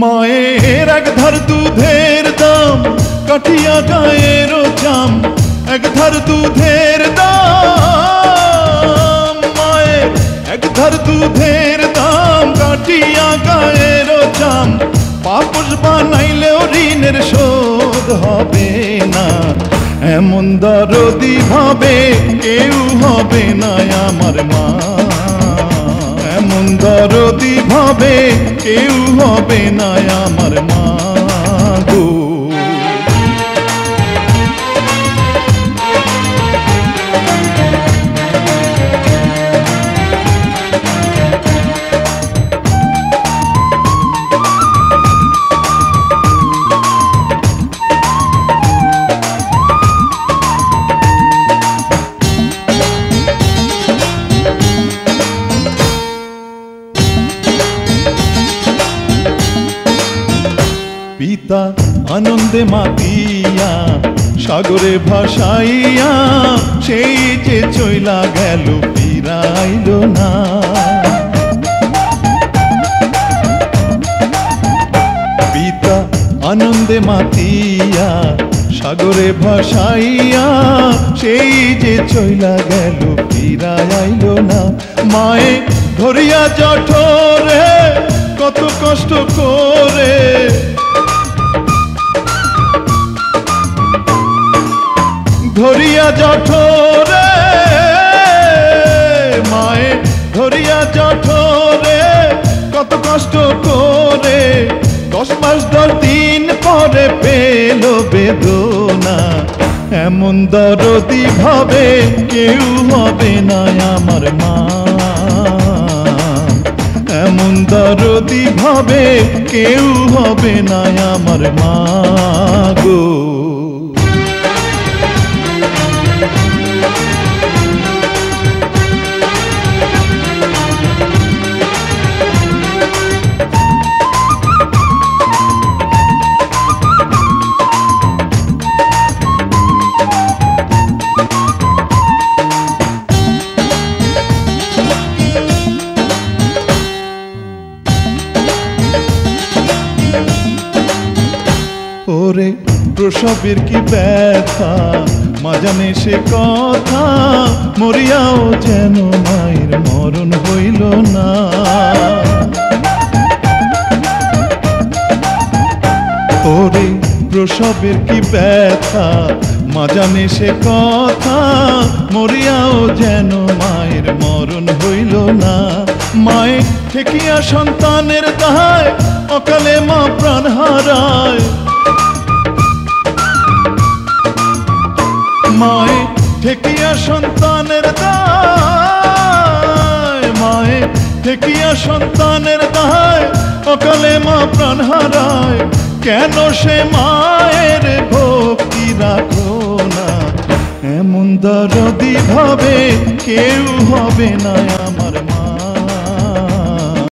মায়ের এক ধার দুধের দাম কাটিয়া গায়ের চাম, এক ধার দুধের দাম, মায়ের এক ধার দুধের দাম কাটিয়া গায়ের চাম, পাপস বানাইলেও ঋণের শোধ হবে না। এমন দরদি ভাবে কেউ হবে না আমার মা, এমন দরদি ভাবে কেউ হবে না আমার মা গো। পিতা আনন্দে মাতিয়া সাগরে ভাসাইয়া, সেই যে চইলা গেল ফিরাইল না। পিতা আনন্দে মাতিয়া সাগরে ভাসাইয়া, সেই যে চইলা গেল ফিরাইল না। মায়ে ধরিয়া জঠরে কত কষ্ট করে, ধরিয়া জঠরে, মায়ে ধরিয়া জঠরে কত কষ্ট করে, 10 মাস 10 দিন পরে পেল বেদনা। এমন দরদি ভাবে কেউ হবে না আমার মা, এমন দরদি ভাবে কেউ হবে না আমার মা গো। ওরে প্রসবের কি ব্যথা মা জানে সে কথা, মরিয়াও যেন মায়ের মরণ হইল না। ওরে প্রসবের কি ব্যথা মা জানে সে কথা, মরিয়াও যেন মায়ের মরণ হইল না। মায়ে ঠেকিয়া সন্তানের দায়, অকালে মা প্রাণ হারায়। মায়ে ঠেকিয়া সন্তানের দায়, মায়ে ঠেকিয়া সন্তানের দায়, অকালে মা প্রাণ হারায়। কেন সে মায়ের ভক্তি রাখো না, এমন দরদি ভাবে কেউ হবে না।